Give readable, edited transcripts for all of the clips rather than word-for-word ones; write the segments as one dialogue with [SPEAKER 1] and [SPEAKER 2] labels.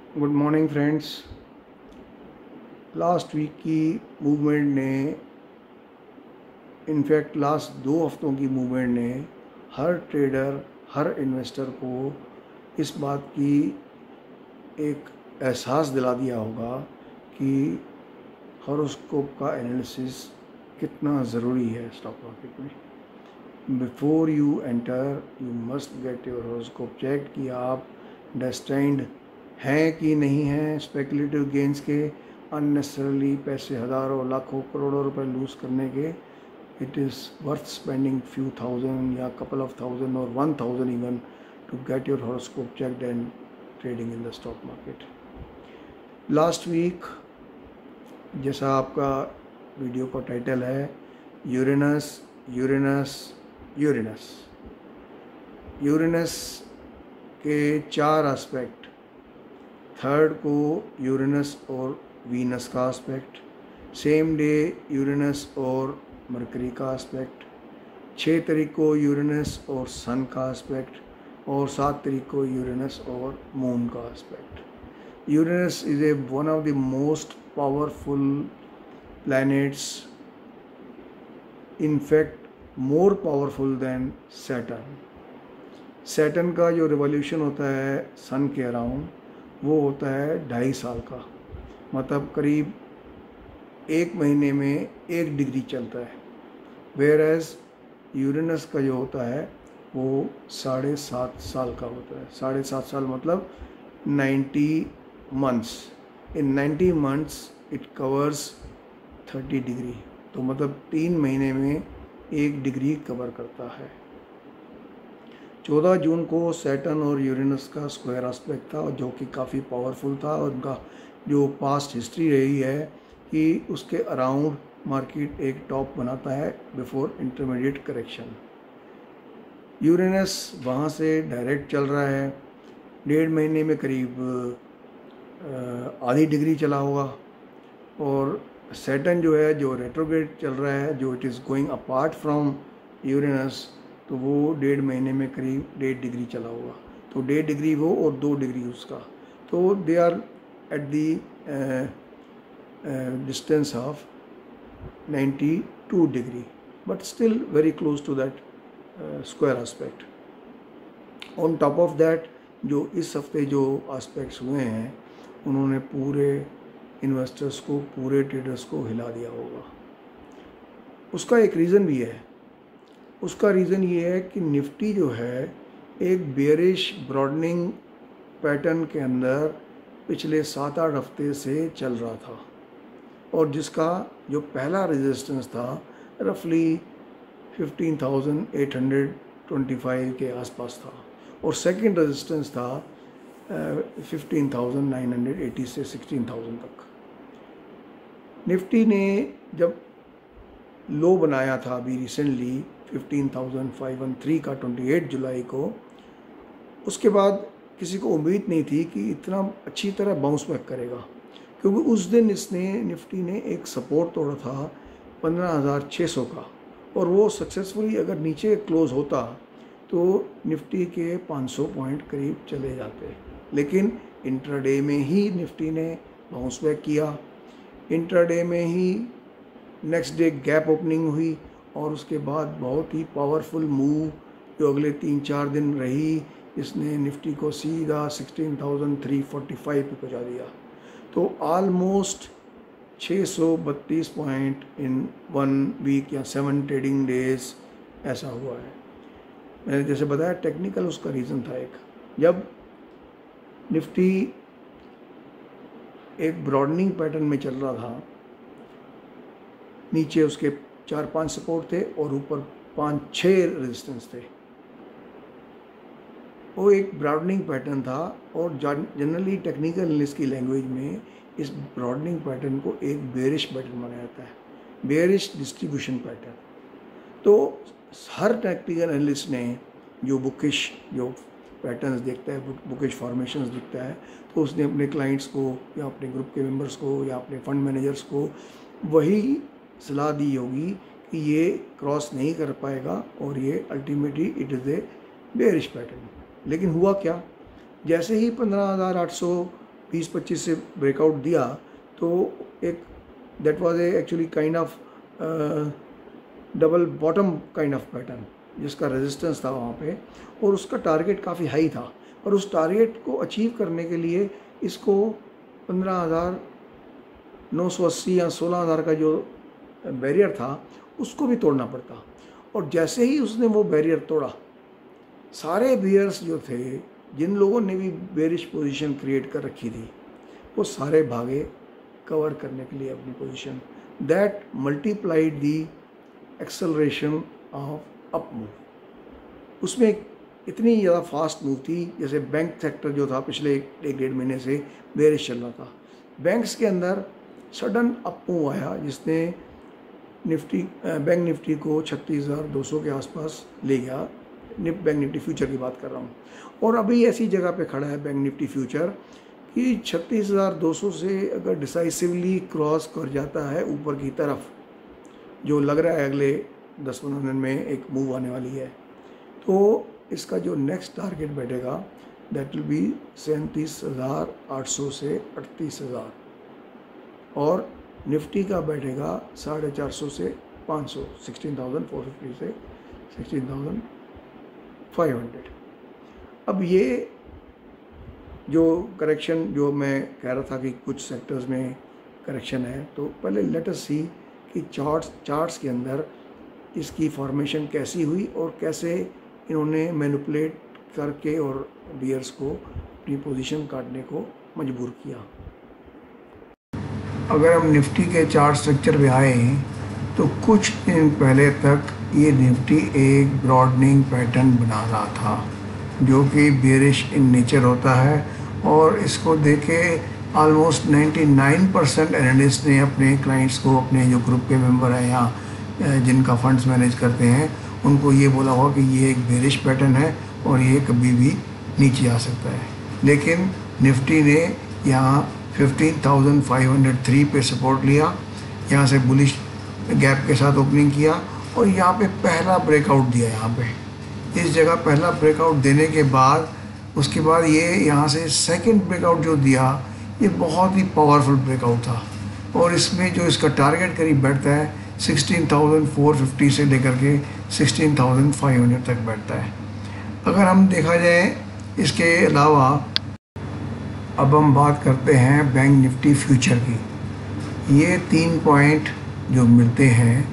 [SPEAKER 1] Good morning friends. Last week की movement ने, in fact last 2 हफ्तों की मूवमेंट ने हर ट्रेडर, हर इन्वेस्टर को इस बात की एक एहसास दिला दिया होगा कि हॉरोस्कोप का एनालिसिस कितना ज़रूरी है स्टॉक मार्केट में। Before you enter you must get your horoscope check कि आप डेस्टाइंड हैं कि नहीं हैं स्पेकुलेटिव गेंस के, अननेसेसरली पैसे हज़ारों लाखों करोड़ों रुपए लूज़ करने के। It is worth spending few thousand या कपल ऑफ थाउजेंड और 1000 even to get your horoscope checked and trading in the stock market. Last week, जैसा आपका वीडियो का टाइटल है, यूरेनस यूरेनस यूरेनस यूरेनस के 4 एस्पेक्ट। थर्ड को Uranus और Venus का एस्पेक्ट, सेम डे यूरेनस और मरकरी का एस्पेक्ट, 6 तारीख को यूरेनस और सन का एस्पेक्ट, और 7 तारीख को यूरेनस और मून का aspect. Uranus is a one of the most powerful planets, in fact more powerful then Saturn. Saturn का जो रिवॉल्यूशन होता है सन के अराउंड, वो होता है 2.5 साल का, मतलब करीब 1 महीने में 1 डिग्री चलता है। वेयर एज यूरेनस का जो होता है वो 7.5 साल का होता है। 7.5 साल मतलब 90 months. In 90 months it covers 30 degree, तो मतलब 3 महीने में 1 डिग्री कवर करता है। 14 जून को सैटर्न और यूरेनस का स्क्वायर एस्पेक्ट था, जो कि काफ़ी पावरफुल था, और उनका जो पास्ट हिस्ट्री रही है कि उसके अराउंड मार्केट एक टॉप बनाता है बिफोर इंटरमीडिएट करेक्शन। यूरेनस वहाँ से डायरेक्ट चल रहा है, 1.5 महीने में करीब आधी डिग्री चला होगा। और सैटर्न जो है, जो रेट्रोग्रेड चल रहा है, जो it is going apart from Uranus, तो वो 1.5 महीने में करीब 1.5 डिग्री चला होगा। तो 1.5 डिग्री वो और 2 डिग्री उसका, तो they are at the distance of 92 degree, but still very close to that square aspect. On top of that, जो इस हफ्ते जो एस्पेक्ट्स हुए हैं, उन्होंने पूरे इन्वेस्टर्स को, पूरे ट्रेडर्स को हिला दिया होगा। उसका एक रीज़न भी है। उसका रीज़न ये है कि निफ्टी जो है एक बेयरिश ब्रॉडनिंग पैटर्न के अंदर पिछले 7-8 हफ्ते से चल रहा था, और जिसका जो पहला रेजिस्टेंस था रफली 15,825 के आसपास था, और सेकंड रेजिस्टेंस था 15,980 से 16,000 तक। निफ्टी ने जब लो बनाया था अभी रिसेंटली 15,513 का 28 जुलाई को, उसके बाद किसी को उम्मीद नहीं थी कि इतना अच्छी तरह बाउंस बैक करेगा, क्योंकि उस दिन निफ्टी ने एक सपोर्ट तोड़ा था 15,600 का, और वो सक्सेसफुली अगर नीचे क्लोज होता तो निफ्टी के 500 पॉइंट करीब चले जाते। लेकिन इंट्राडे में ही निफ्टी ने बाउंस बैक किया। इंट्राडे में ही नेक्स्ट डे गैप ओपनिंग हुई, और उसके बाद बहुत ही पावरफुल मूव जो अगले 3-4 दिन रही, इसने निफ्टी को सीधा 16,345 पे पहुंचा दिया। तो ऑलमोस्ट 632 पॉइंट इन 1 वीक या 7 ट्रेडिंग डेज ऐसा हुआ है। मैंने जैसे बताया, टेक्निकल उसका रीज़न था एक। जब निफ्टी एक ब्रॉडनिंग पैटर्न में चल रहा था, नीचे उसके 4-5 सपोर्ट थे और ऊपर 5-6 रेजिस्टेंस थे, वो एक ब्रॉडनिंग पैटर्न था। और जनरली टेक्निकल एनालिस्ट की लैंग्वेज में इस ब्रॉडनिंग पैटर्न को एक बेयरिश पैटर्न माना जाता है, बेयरिश डिस्ट्रीब्यूशन पैटर्न। तो हर टेक्निकल एनालिस्ट ने जो बुकिश जो पैटर्न्स देखता है, बुकिश फॉर्मेशंस दिखता है, तो उसने अपने क्लाइंट्स को या अपने ग्रुप के मेंबर्स को या अपने फंड मैनेजर्स को वही सलाह दी होगी कि ये क्रॉस नहीं कर पाएगा और ये ultimately it is a bearish pattern. लेकिन हुआ क्या, जैसे ही 15,800 20-25 से ब्रेकआउट दिया तो एक that was a actually kind of double bottom kind of pattern, जिसका रेजिस्टेंस था वहाँ पे, और उसका टारगेट काफ़ी हाई था। पर उस टारगेट को अचीव करने के लिए इसको 15,980 या 16,000 का जो बैरियर था उसको भी तोड़ना पड़ता। और जैसे ही उसने वो बैरियर तोड़ा, सारे बियर्स जो थे, जिन लोगों ने भी बेरिश पोजीशन क्रिएट कर रखी थी, वो सारे भागे कवर करने के लिए अपनी position. That multiplied the acceleration of up move. उसमें इतनी ज़्यादा फास्ट मूव थी, जैसे बैंक सेक्टर जो था पिछले एक डेढ़ महीने से बेरिश चल रहा था, बैंक्स के अंदर सडन अप मूव आया जिसने बैंक निफ्टी को 36,200 के आसपास ले गया। बैंक निफ्टी फ्यूचर की बात कर रहा हूँ। और अभी ऐसी जगह पे खड़ा है बैंक निफ्टी फ्यूचर कि 36,200 से अगर डिसाइसिवली क्रॉस कर जाता है ऊपर की तरफ, जो लग रहा है अगले 10-15 दिन में एक मूव आने वाली है, तो इसका जो नेक्स्ट टारगेट बैठेगा दैट विल बी 37,800 से 38,000, और निफ्टी का बैठेगा 450 से 500, 16,450 से 16,500। अब ये जो करेक्शन जो मैं कह रहा था कि कुछ सेक्टर्स में करेक्शन है, तो पहले लेट अस सी कि चार्ट्स के अंदर इसकी फॉर्मेशन कैसी हुई और कैसे इन्होंने मैनिपुलेट करके और बियर्स को अपनी पोजीशन काटने को मजबूर किया। अगर हम निफ्टी के चार्ट स्ट्रक्चर पे आए तो कुछ दिन पहले तक ये निफ्टी एक ब्रॉडनिंग पैटर्न बना रहा था, जो कि बेरिश इन नेचर होता है, और इसको देखे ऑलमोस्ट 99% एनालिस्ट ने अपने क्लाइंट्स को, अपने जो ग्रुप के मेंबर हैं या जिनका फंड्स मैनेज करते हैं, उनको ये बोला हुआ कि ये एक बेरिश पैटर्न है और ये कभी भी नीचे आ सकता है। लेकिन निफ्टी ने यहाँ 15,503 पे सपोर्ट लिया, यहाँ से बुलिश गैप के साथ ओपनिंग किया और यहाँ पे पहला ब्रेकआउट दिया। यहाँ पे इस जगह पहला ब्रेकआउट देने के बाद उसके बाद ये यहाँ से सेकंड ब्रेकआउट जो दिया, ये बहुत ही पावरफुल ब्रेकआउट था, और इसमें जो इसका टारगेट करीब बैठता है 16,450 से लेकर के 16,500 तक बैठता है। अगर हम देखा जाए इसके अलावा, अब हम बात करते हैं बैंक निफ्टी फ्यूचर की। ये 3 पॉइंट जो मिलते हैं,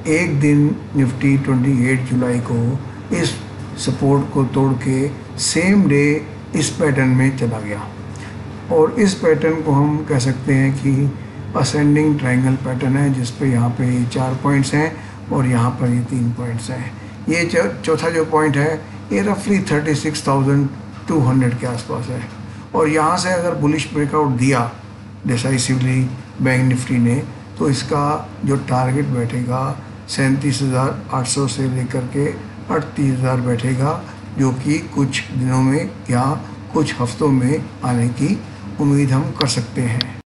[SPEAKER 1] एक दिन निफ्टी 28 जुलाई को इस सपोर्ट को तोड़ के सेम डे इस पैटर्न में चला गया, और इस पैटर्न को हम कह सकते हैं कि असेंडिंग ट्रायंगल पैटर्न है, जिस पे यहाँ पे 4 पॉइंट्स हैं और यहाँ पर ये 3 पॉइंट्स हैं। ये चौथा जो पॉइंट है ये रफली 36,200 के आसपास है, और यहाँ से अगर बुलिश ब्रेकआउट दिया डिसाइसिवली बैंक निफ्टी ने, तो इसका जो टारगेट बैठेगा 37,800 से लेकर के 38,000 बैठेगा, जो कि कुछ दिनों में या कुछ हफ्तों में आने की उम्मीद हम कर सकते हैं।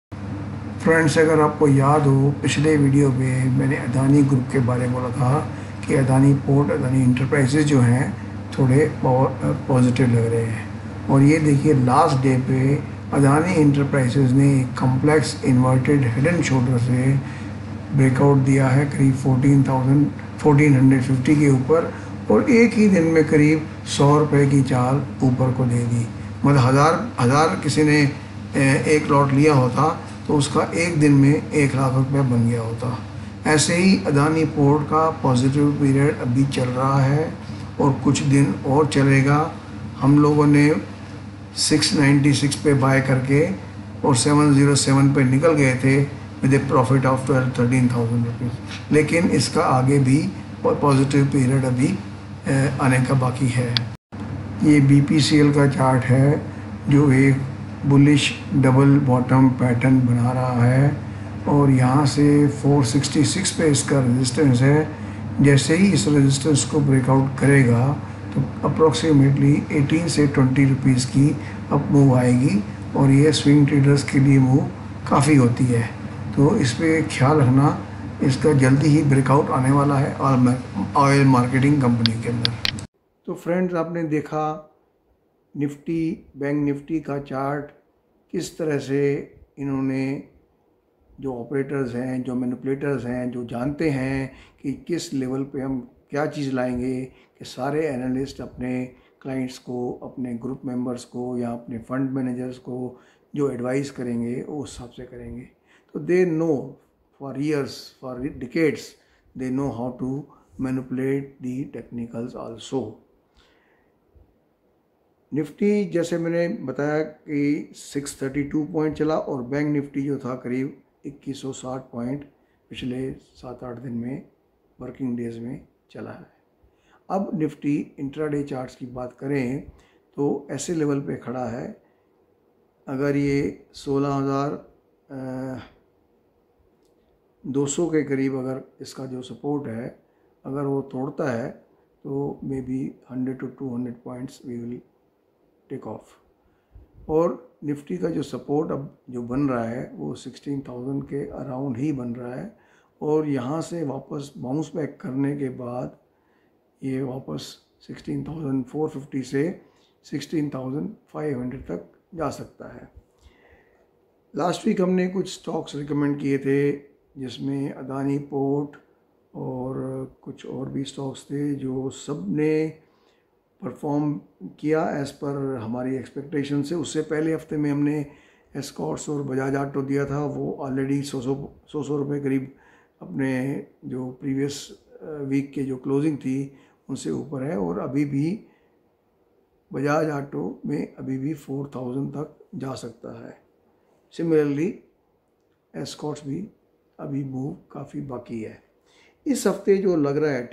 [SPEAKER 1] फ्रेंड्स, अगर आपको याद हो, पिछले वीडियो में मैंने अदानी ग्रुप के बारे में बोला था कि अदानी पोर्ट, अदानी इंटरप्राइजेज जो हैं थोड़े पॉजिटिव लग रहे हैं, और ये देखिए लास्ट डे पे अदानी इंटरप्राइजेज ने एक complex inverted head and shoulder से ब्रेकआउट दिया है करीब 1450 के ऊपर, और एक ही दिन में करीब 100 रुपये की चाल ऊपर को दे दी। मतलब हज़ार किसी ने एक लॉट लिया होता तो उसका एक दिन में 1 लाख रुपये बन गया होता। ऐसे ही अदानी पोर्ट का पॉजिटिव पीरियड अभी चल रहा है और कुछ दिन और चलेगा। हम लोगों ने 696 पे बाय करके और 707 पे निकल गए थे with A profit of 13,000 rupees, लेकिन इसका आगे भी पॉजिटिव पीरियड अभी आने का बाकी है। ये BPCL का चार्ट है जो एक बुलिश डबल बॉटम पैटर्न बना रहा है, और यहाँ से 466 पे इसका रेजिस्टेंस है। जैसे ही इस रेजिस्टेंस को ब्रेकआउट करेगा तो अप्रोक्सीमेटली 18 से 20 रुपीज़ की अप मूव आएगी, और ये स्विंग ट्रेडर्स के लिए मूव काफ़ी होती है, तो इस पर ख्याल रखना। इसका जल्दी ही ब्रेकआउट आने वाला है ऑयल मार्केटिंग कंपनी के अंदर। तो फ्रेंड्स, आपने देखा निफ्टी, बैंक निफ्टी का चार्ट किस तरह से इन्होंने, जो ऑपरेटर्स हैं, जो मैनिपुलेटर्स हैं, जो जानते हैं कि किस लेवल पे हम क्या चीज़ लाएंगे, कि सारे एनालिस्ट अपने क्लाइंट्स को, अपने ग्रुप मेंबर्स को या अपने फंड मैनेजर्स को जो एडवाइस करेंगे वो उस हिसाब से करेंगे। तो they know for years, for decades, they know how to manipulate the technicals also. Nifty जैसे मैंने बताया कि 632 पॉइंट चला और बैंक निफ्टी जो था करीब 2160 पॉइंट पिछले 7-8 दिन में, वर्किंग डेज में चला है। अब निफ्टी इंट्राडे चार्ट्स की बात करें तो ऐसे लेवल पे खड़ा है, अगर ये 16,200 के करीब अगर इसका जो सपोर्ट है अगर वो तोड़ता है तो maybe 100 to 200 points we will take off. और निफ्टी का जो सपोर्ट अब जो बन रहा है वो 16,000 के अराउंड ही बन रहा है, और यहाँ से वापस बाउंस बैक करने के बाद ये वापस 16,450 से 16,500 तक जा सकता है। लास्ट वीक हमने कुछ स्टॉक्स रिकमेंड किए थे जिसमें अदानी पोर्ट और कुछ और भी स्टॉक्स थे जो सब ने परफॉर्म किया एज़ पर हमारी एक्सपेक्टेशन से। उससे पहले हफ्ते में हमने एस्कॉर्ट्स और बजाज ऑटो दिया था, वो ऑलरेडी 100 रुपये करीब अपने जो प्रीवियस वीक के जो क्लोजिंग थी उनसे ऊपर है, और अभी भी बजाज ऑटो में अभी भी 4,000 तक जा सकता है। सिमिलरली एस्कॉर्ट्स भी अभी मूव काफ़ी बाकी है। इस हफ्ते जो लग रहा है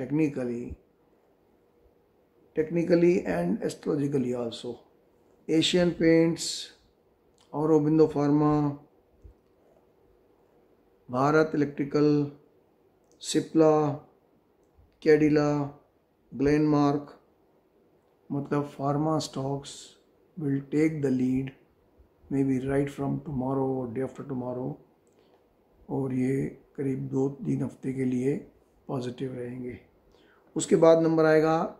[SPEAKER 1] technically and astrologically also, Asian Paints, Aurobindo pharma, Bharat electrical, Cipla, Cadila, Glenmark, मतलब pharma stocks will take the lead maybe right from tomorrow और डे आफ्टर टुमारो, और ये करीब 2-3 हफ्ते के लिए पॉजिटिव रहेंगे। उसके बाद नंबर आएगा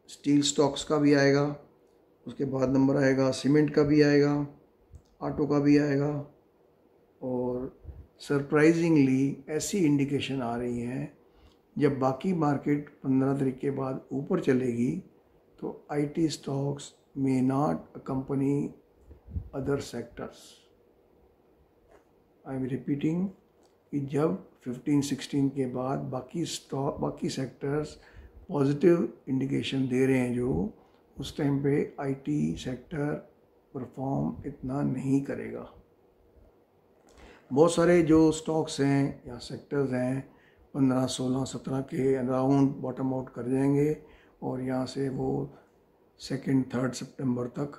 [SPEAKER 1] स्टील स्टॉक्स का भी आएगा, उसके बाद नंबर आएगा सीमेंट का भी आएगा, ऑटो का भी आएगा, और सरप्राइजिंगली ऐसी इंडिकेशन आ रही हैं जब बाकी मार्केट 15 तारीख के बाद ऊपर चलेगी तो IT stocks may not accompany other sectors. I am repeating कि जब 15-16 के बाद बाकी सेक्टर्स पॉजिटिव इंडिकेशन दे रहे हैं जो, उस टाइम पे आईटी सेक्टर परफॉर्म इतना नहीं करेगा। बहुत सारे जो स्टॉक्स हैं या सेक्टर्स हैं 15, 16, 17 के अराउंड बॉटम आउट कर जाएंगे, और यहाँ से वो 2-3 सितंबर तक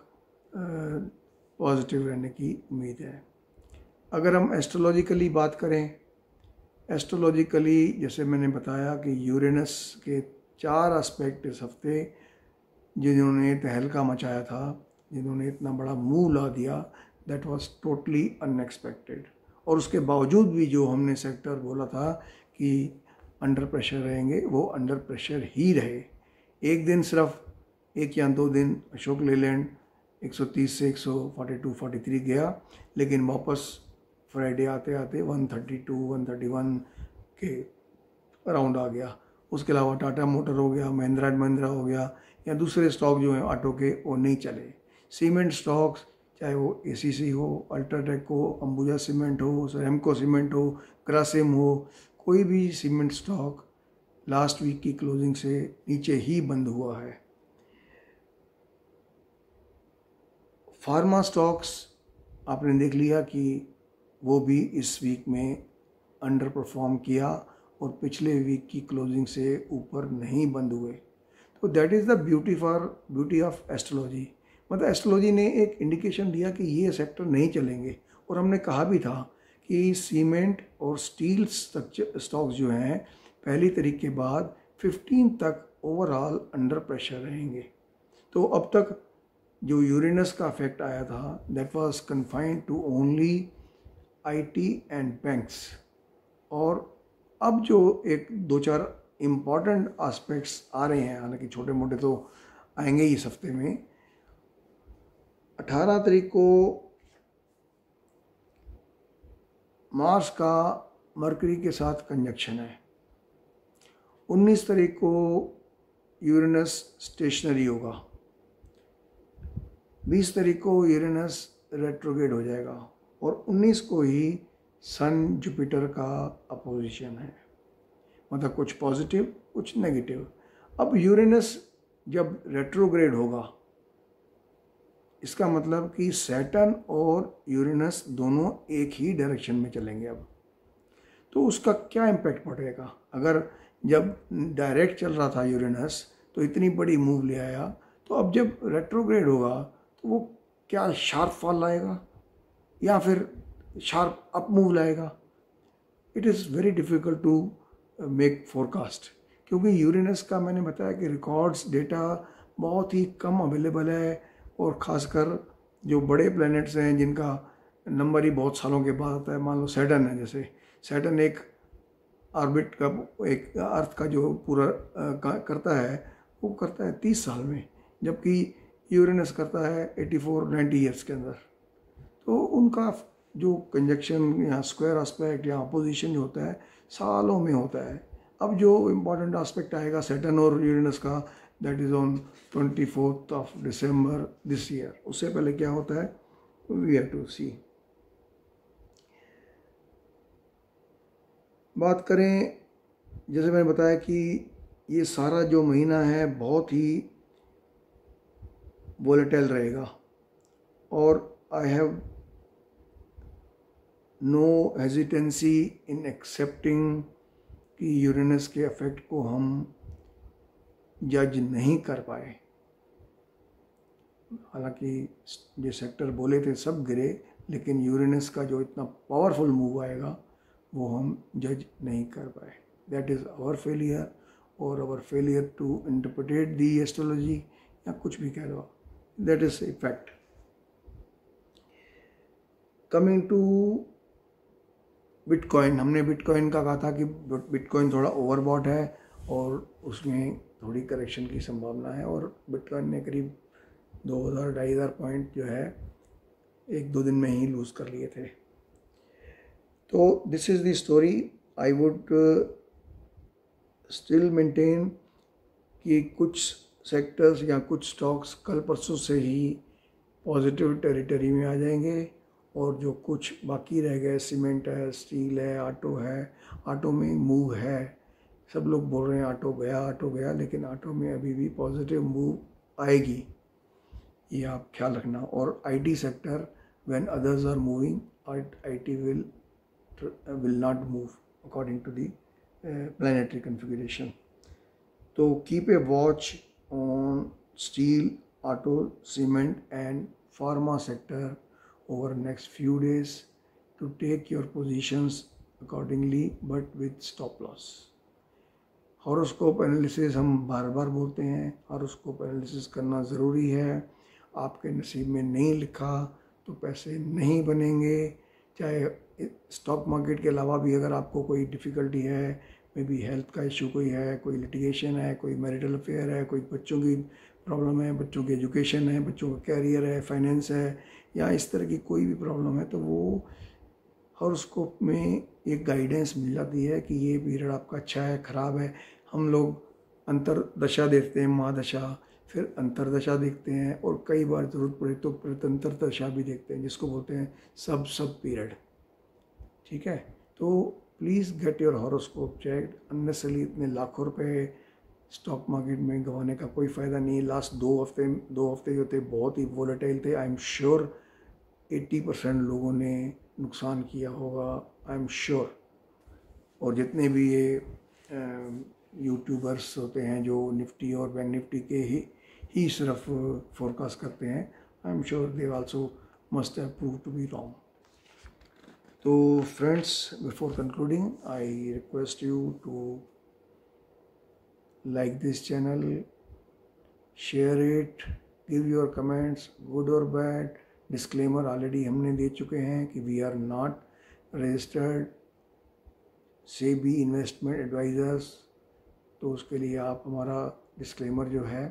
[SPEAKER 1] पॉजिटिव रहने की उम्मीद है। अगर हम एस्ट्रोलॉजिकली बात करें, एस्ट्रोलॉजिकली जैसे मैंने बताया कि यूरेनस के 4 एस्पेक्ट इस हफ्ते जिन्होंने तहलका मचाया था, जिन्होंने इतना बड़ा मुंह ला दिया, दैट वाज टोटली अनएक्सपेक्टेड। और उसके बावजूद भी जो हमने सेक्टर बोला था कि अंडर प्रेशर रहेंगे, वो अंडर प्रेशर ही रहे। एक दिन सिर्फ 1 या 2 दिन अशोक लेलैंड 130 से 142-143 गया, लेकिन वापस फ्राइडे आते आते 132-131 के अराउंड आ गया। उसके अलावा टाटा मोटर हो गया, महिंद्रा एंड महिंद्रा हो गया, या दूसरे स्टॉक जो हैं ऑटो के वो नहीं चले। सीमेंट स्टॉक्स चाहे वो एसीसी हो, अल्ट्राटेक हो, अंबुजा सीमेंट हो, रेमको सीमेंट हो, ग्रासिम हो, कोई भी सीमेंट स्टॉक लास्ट वीक की क्लोजिंग से नीचे ही बंद हुआ है। फार्मा स्टॉक्स आपने देख लिया कि वो भी इस वीक में अंडर परफॉर्म किया और पिछले वीक की क्लोजिंग से ऊपर नहीं बंद हुए। तो that is the beauty of astrology. मतलब एस्ट्रोलॉजी ने एक इंडिकेशन दिया कि ये सेक्टर नहीं चलेंगे, और हमने कहा भी था कि सीमेंट और स्टील स्टॉक्स जो हैं 1 तारीख के बाद 15 तक ओवरऑल अंडर प्रेशर रहेंगे। तो अब तक जो यूरेनस का इफेक्ट आया था that was confined to only IT and banks, और अब जो एक 2-4 इम्पॉर्टेंट एस्पेक्ट्स आ रहे हैं, हालांकि छोटे मोटे तो आएंगे ही इस हफ्ते में। 18 तारीख को मार्स का मरकरी के साथ कंजक्शन है। 19 तारीख को यूरेनस स्टेशनरी होगा, 20 तारीख को यूरेनस रेट्रोग्रेड हो जाएगा और 19 को ही सन जुपिटर का अपोजिशन है, मतलब कुछ पॉजिटिव कुछ नेगेटिव। अब यूरेनस जब रेट्रोग्रेड होगा इसका मतलब कि सैटर्न और यूरेनस दोनों एक ही डायरेक्शन में चलेंगे। अब तो उसका क्या इम्पैक्ट पड़ेगा? अगर जब डायरेक्ट चल रहा था यूरेनस तो इतनी बड़ी मूव ले आया, तो अब जब रेट्रोग्रेड होगा तो वो क्या शार्प फॉल लाएगा या फिर शार्प अप मूव लाएगा? It is very difficult to make forecast, क्योंकि यूरेनस का मैंने बताया कि रिकॉर्ड्स डेटा बहुत ही कम अवेलेबल है, और ख़ासकर जो बड़े प्लैनेट्स हैं जिनका नंबर ही बहुत सालों के बाद आता है, मान लो सैटर्न है, जैसे सैटर्न एक ऑर्बिट का एक अर्थ का जो पूरा करता है वो करता है 30 साल में, जबकि यूरेनस करता है 84-90 ईयर्स के अंदर। तो उनका जो कंजक्शन या स्क्वायर एस्पेक्ट या अपोजिशन जो होता है सालों में होता है। अब जो इम्पोर्टेंट एस्पेक्ट आएगा सैटर्न और यूरेनस का, that is on 24 December this year. उससे पहले क्या होता है वी हैव टू सी। बात करें, जैसे मैंने बताया कि ये सारा जो महीना है बहुत ही वोलेटाइल रहेगा, और I have no hesitancy in accepting कि यूरेनस के इफेक्ट को हम जज नहीं कर पाए। हालांकि जो सेक्टर बोले थे सब गिरे, लेकिन यूरेनस का जो इतना पावरफुल मूव आएगा वो हम जज नहीं कर पाए। दैट इज़ आवर फेलियर, और our failure to interpret the astrology, या कुछ भी कह लो, that is a fact. Coming to bitcoin, हमने बिटकॉइन का कहा था कि बिटकॉइन थोड़ा ओवरबॉट है और उसमें थोड़ी करेक्शन की संभावना है, और बिटकॉइन ने करीब 2000-2500 पॉइंट जो है 1-2 दिन में ही लूज़ कर लिए थे। तो this is the story. I would still maintain कि कुछ सेक्टर्स या कुछ स्टॉक्स कल परसों से ही पॉजिटिव टेरिटरी में आ जाएंगे, और जो कुछ बाकी रह गए, सीमेंट है, स्टील है, ऑटो है, ऑटो में मूव है। सब लोग बोल रहे हैं ऑटो गया, लेकिन ऑटो में अभी भी पॉजिटिव मूव आएगी, ये आप ख्याल रखना। और IT sector, when others are moving, IT will not move according to the planetary configuration. So keep a watch on steel, auto, cement and pharma sector over next few days to take your positions accordingly, but with stop loss. Horoscope analysis हम बार बार बोलते हैं, horoscope analysis करना ज़रूरी है। आपके नसीब में नहीं लिखा तो पैसे नहीं बनेंगे। चाहे स्टॉक मार्केट के अलावा भी अगर आपको कोई डिफ़िकल्टी है, मे बी हेल्थ का इशू कोई है, कोई लिटिगेशन है, कोई मैरिटल अफेयर है, कोई बच्चों की प्रॉब्लम है, बच्चों की एजुकेशन है, बच्चों का कैरियर है, फाइनेंस है, या इस तरह की कोई भी प्रॉब्लम है, तो वो हॉरोस्कोप में एक गाइडेंस मिल जाती है कि ये पीरियड आपका अच्छा है, ख़राब है। हम लोग अंतरदशा देखते हैं, महादशा, फिर अंतरदशा देखते हैं, और कई बार ज़रूरत पड़े तो प्रत्यंतर दशा भी देखते हैं, जिसको बोलते हैं सब पीरियड। ठीक है, तो please get your horoscope checked. Unnecessarily इतने लाखों रुपए स्टॉक मार्केट में गंवाने का कोई फ़ायदा नहीं है। लास्ट 2 हफ्ते जो थे बहुत ही वोलेटाइल थे। आई एम श्योर 80% लोगों ने नुकसान किया होगा, आई एम श्योर। और जितने भी ये यूट्यूबर्स होते हैं जो निफ्टी और बैंक निफ्टी के ही सिर्फ फोरकास्ट करते हैं, I am sure they also must have prove to be wrong. तो friends, before concluding, I request you to like this channel, share it, give your comments, good or bad. Disclaimer already हमने दे चुके हैं कि we are not registered SEBI investment advisors। तो उसके लिए आप हमारा डिस्क्लेमर जो है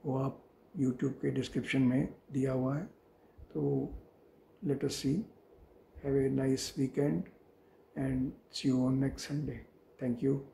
[SPEAKER 1] वो आप YouTube के डिस्क्रिप्शन में दिया हुआ है। तो let us see, have a nice weekend, and see you on next Sunday. Thank you.